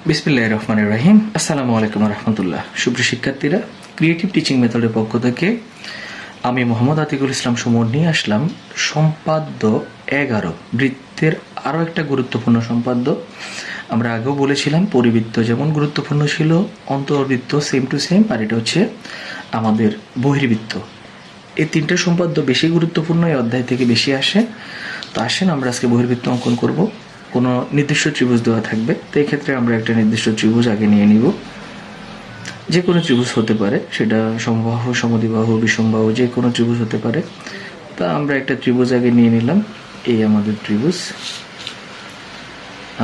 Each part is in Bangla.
বিসমিল্লাহির রহমানির রহিম। আসসালামু আলাইকুম রহমতুল্লাহ। সুপ্রিয় শিক্ষার্থীরা, ক্রিয়েটিভ টিচিং মেথডের পক্ষ থেকে আমি মোহাম্মদ আতিকুল ইসলাম সুমন নিয়ে আসলাম সম্পাদ্য 11 বৃত্তের আরও একটা গুরুত্বপূর্ণ সম্পাদ্য। আমরা আগেও বলেছিলাম পরিবৃত্ত যেমন গুরুত্বপূর্ণ ছিল, অন্তর্বৃত্ত সেম টু সেম, আর এটা হচ্ছে আমাদের বহির্বৃত্ত। এই তিনটা সম্পাদ্য বেশি গুরুত্বপূর্ণ, এই অধ্যায় থেকে বেশি আসে। তো আসেন আমরা আজকে বহির্বৃত্ত অঙ্কন করব। কোনো নির্দিষ্ট ত্রিভুজ দেওয়া থাকবে, তো এই ক্ষেত্রে আমরা একটা নির্দিষ্ট ত্রিভুজ আগে নিয়ে নিব। যে কোনো ত্রিভুজ হতে পারে, সেটা সমবাহু, সমদ্বিবাহু, বিষমবাহু, যে কোনো ত্রিভুজ হতে পারে। তা আমরা একটা ত্রিভুজ আগে নিয়ে নিলাম। এই আমাদের ত্রিভুজ,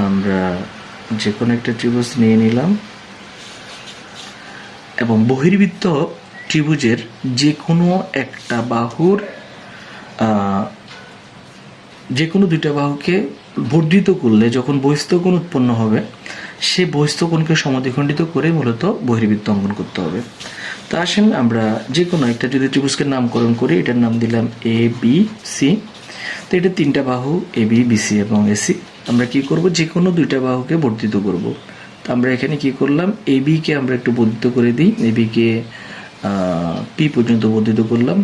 আমরা যে কোনো একটা ত্রিভুজ নিয়ে নিলাম এবং বহির্বৃত্ত ত্রিভুজের যে কোনো একটা বাহুর যে কোনো দুইটা বাহুকে বর্ধিত করলে যখন বহিস্থকোণ উৎপন্ন হবে, সেই বহিস্থকোণকে সমদ্বিখণ্ডিত করে মূলত বহির্বৃত্ত অঙ্কন করতে হবে। তা আসেন আমরা যে কোনো একটা যদি ত্রিভুজকে নামকরণ করি, এটার নাম দিলাম এ বি সি। তো এটা তিনটা বাহু এ বি, বিসি এবং এসি। আমরা কি করব, যে কোনো দুইটা বাহুকে বর্ধিত করব। তো আমরা এখানে কি করলাম, এ বিকে আমরা একটু বর্ধিত করে দিই, এ বিকে পি পর্যন্ত বর্ধিত করলাম।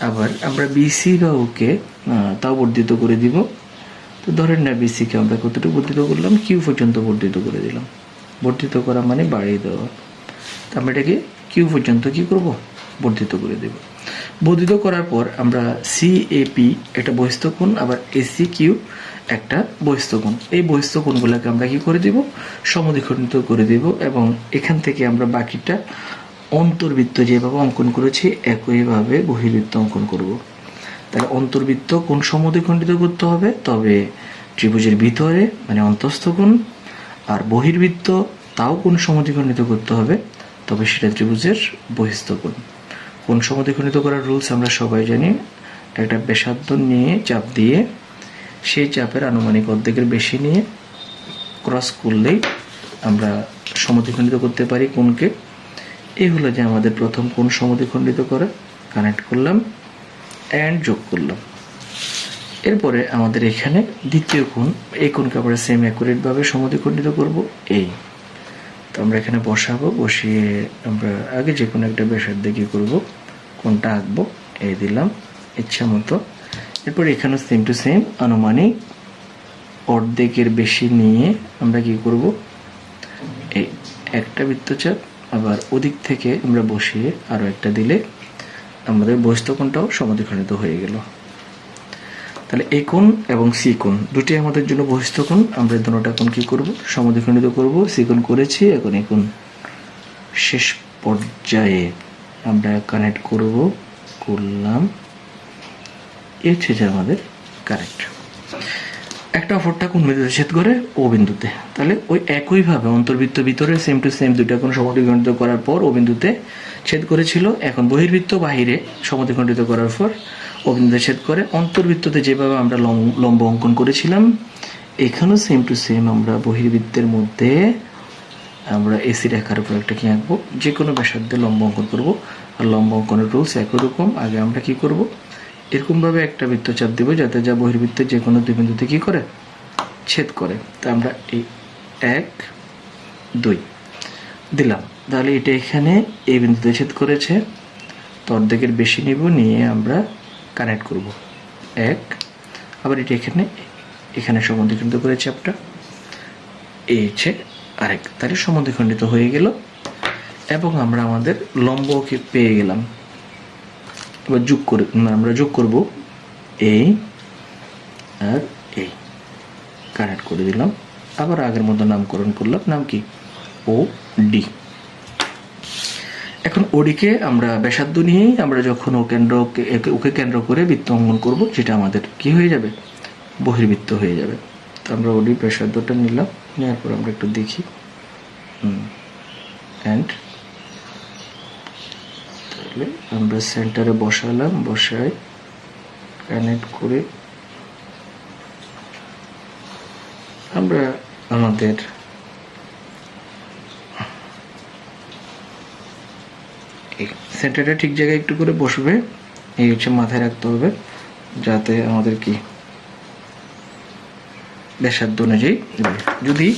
আবার আমরা বিসি বাহুকে তাও বর্ধিত করে দিব। তো ধরেন না বিসিকে আমরা কতটুকু বর্ধিত করলাম, কিউ পর্যন্ত বর্ধিত করে দিলাম। বর্ধিত করা মানে বাড়িয়ে দেওয়া। তো আমরা এটাকে কিউ পর্যন্ত কি করব, বর্ধিত করে দেব। বর্ধিত করার পর আমরা সিএপি একটা বহিস্থকোণ, আবার এসি কিউ একটা বহিস্থকোণ, এই বহিস্থকোণগুলোকে আমরা কি করে দেব, সমদ্বিখণ্ডিত করে দেব। এবং এখান থেকে আমরা বাকিটা অন্তর্বৃত্ত যেভাবে অঙ্কন করেছি একইভাবে বহির্বৃত্ত অঙ্কন করব। তাহলে অন্তর্বৃত্ত কোণ সমদ্বিখণ্ডিত করতে হবে, তবে ত্রিভুজের ভিতরে মানে অন্তঃস্থ কোণ, আর বহির্বৃত্ত তাও কোণ সমদ্বিখণ্ডিত করতে হবে, তবে সেটা ত্রিভুজের বহিস্থ কোণ। কোণ সমদ্বিখণ্ডিত করার রুলস আমরা সবাই জানি। একটা ব্যাসার্ধ নিয়ে চাপ দিয়ে সেই চাপের আনুমানিক অর্ধেকের বেশি নিয়ে ক্রস করলেই আমরা সমদ্বিখণ্ডিত করতে পারি কোণকে। এই হলো যে আমাদের প্রথম কোণ সমদ্বিখণ্ডিত করে কানেক্ট করলাম অ্যান্ড যোগ করলাম। এরপরে আমাদের এখানে দ্বিতীয় কোণ, এই কোণকে আমরা সেম অ্যাকুরেটভাবে সমদ্বিখণ্ডিত করব। এই তো আমরা এখানে বসাবো, বসিয়ে আমরা আগে যে কোনো একটা ব্যাসার্ধে কী করবো, কোণটা আঁকবো। এই দিলাম ইচ্ছা মতো। এরপর এখানে সেম টু সেম আনুমানিক অর্ধেকের বেশি নিয়ে আমরা কি করব, এই একটা বৃত্তচাপ, আবার ওদিক থেকে আমরা বসিয়ে আরও একটা দিলে আমাদের বহিস্থকোণটাও সমদ্বিখণ্ডিত হয়ে গেল। তাহলে এই কোণ এবং সি কোণ দুটি আমাদের জন্য বহিস্থকোণ। আমরা দুটোটা কোণ কি করব, সমদ্বিখণ্ডিত করব। সি কোণ করেছি, এখন এই কোণ শেষ পর্যায়ে আমরা কানেক্ট করলাম। এই হচ্ছে যে আমাদের কারেক্ট। একটা অপরটা কোণ বিন্দুতে ছেদ করে ও বিন্দুতে। তাহলে ওই একইভাবে অন্তর্বৃত্ত ভিতরে সেম টু সেম দুইটা কোণ সমদ্বিখণ্ডিত করার পর ও বিন্দুতে ছেদ করেছিল। এখন বহির্বৃত্ত বাহিরে সমদ্বিখণ্ডিত করার পর ও বিন্দুতে ছেদ করে। অন্তর্বৃত্ততে যেভাবে আমরা লম্ব অঙ্কন করেছিলাম, এখানেও সেম টু সেম আমরা বহির্বৃত্তের মধ্যে আমরা এসি রেখার উপর একটা কি আঁকবো, যে কোনো ব্যাসার্ধে লম্ব অঙ্কন করব। আর লম্ব অঙ্কনের রুলস একই রকম। আগে আমরা কি করব, এরকমভাবে একটা বৃত্তচাপ দেব যাতে যা বহির্বৃত্তের যে কোনো দুই বিন্দুতে কি করে, ছেদ করে। তা আমরা এই 1 2 দিলাম। তাহলে এটা এখানে এই বিন্দুতে ছেদ করেছে, তো অর্ধেকের বেশি নিব, নিয়ে আমরা কানেক্ট করব 1। আবার এটা এখানে সমদ্বিখণ্ডিত করে চাপটা, এই হচ্ছে আরেক। তাহলে সমদ্বিখণ্ডিত হয়ে গেল এবং আমরা আমাদের লম্বকে পেয়ে গেলাম। এবার আমরা যোগ করব এই আর এই, কানেক্ট করে দিলাম। আবার আগের মতো নামকরণ করলাম, নাম কি, ও ডি। এখন ওডিকে আমরা ব্যাসার্ধ নিয়েই আমরা যখন ওকে কেন্দ্র করে বৃত্ত অঙ্কন করব, যেটা আমাদের কি হয়ে যাবে, বহির্বৃত্ত হয়ে যাবে। তো আমরা ওডি ব্যাসার্ধটা নিলাম, নেওয়ার পর আমরা একটু দেখি অ্যান্ড তাহলে আমরা সেন্টারে বসালাম, বসাই কানেক্ট করে আমরা আমাদের সেন্টারটা ঠিক জায়গায় একটু করে বসবে। এই হচ্ছে মাথায় রাখতে হবে, যাতে আমাদের কি ব্যাসার্ধ অনুযায়ী দেবে। যদি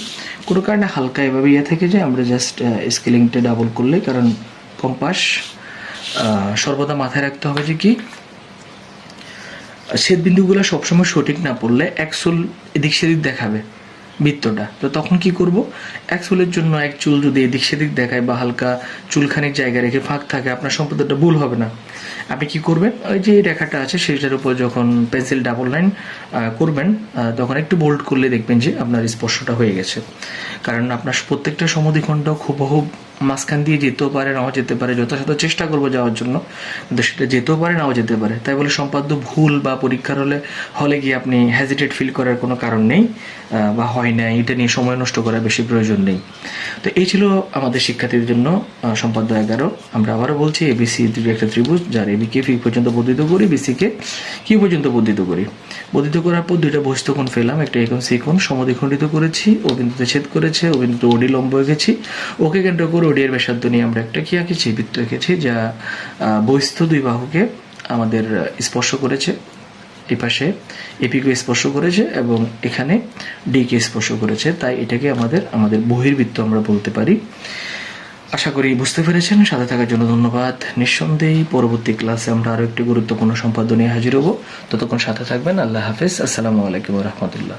কোনো কারণে হালকা এভাবে থেকে যায়, আমরা জাস্ট স্কেলিংটা ডাবল করলে, কারণ কম্পাস সর্বদা মাথায় রাখতে হবে যে কি ছেদবিন্দুগুলো সবসময় সঠিক না পড়লে একচুল এদিক সেদিক দেখাবে বৃত্তটা। তো তখন কি করব, এক চুলের জন্য এক চুল যদি এদিক সেদিক দেখায় বা হালকা চুলখানিক জায়গা রেখে ফাঁক থাকে, আপনার সম্পূর্ণটা ভুল হবে না। আপনি কি করবেন, ওই যে রেখাটা আছে সেটার উপর যখন পেন্সিল ডাবল লাইন করবেন, তখন একটু বোল্ড করলে দেখবেন যে আপনার স্পর্শটা হয়ে গেছে। কারণ আপনার প্রত্যেকটা সমদ্বিখণ্ড খুবহু মাঝখান দিয়ে যেতেও পারে, নাও যেতে পারে। যথাযথ চেষ্টা করবো যাওয়ার জন্য, কিন্তু সেটা যেতেও পারে, নাও যেতে পারে। তাই বলে সম্পাদ্য ভুল বা পরীক্ষার হলে গিয়ে আপনি হেজিটেট ফিল করার কোনো কারণ নেই, বা হয় না এটা নিয়ে সময় নষ্ট করার বেশি প্রয়োজন নেই। তো এই ছিল আমাদের শিক্ষার্থীদের জন্য সম্পাদ্য 11। আমরা আবারও বলছি, এবিসি একটা ত্রিভুজ, যার এবিকে ফি পর্যন্ত বর্ধিত করি, বিসিকে কিউ পর্যন্ত বর্ধিত করি। বর্ধিত করার পর দুইটা বহিস্থ কোণ পেলাম, একটা একোণ সি কোণ সমদ্বিখণ্ডিত করেছি, ও বিন্দুতে ছেদ করেছে, ও বিন্দুতে ওডি লম্ব এঁকেছি, ওকে কেন্দ্র করে ওডি এর ব্যাসার্ধ নিয়ে আমরা একটা কি আঁকেছি, বৃত্ত এঁকেছি, যা বহিস্থ দুই বাহুকে আমাদের স্পর্শ করেছে। এই পাশে এপিকে স্পর্শ করেছে এবং এখানে ডিকে স্পর্শ করেছে, তাই এটাকে আমাদের বহির্বৃত্ত আমরা বলতে পারি। আশা করি বুঝতে পেরেছেন। সাথে থাকার জন্য ধন্যবাদ। নিঃসন্দেহে পরবর্তী ক্লাসে আমরা আরও একটি গুরুত্বপূর্ণ সম্পাদ্য নিয়ে হাজির হব। ততক্ষণ সাথে থাকবেন। আল্লাহ হাফেজ। আসসালামু আলাইকুম ওয়া রাহমাতুল্লাহ।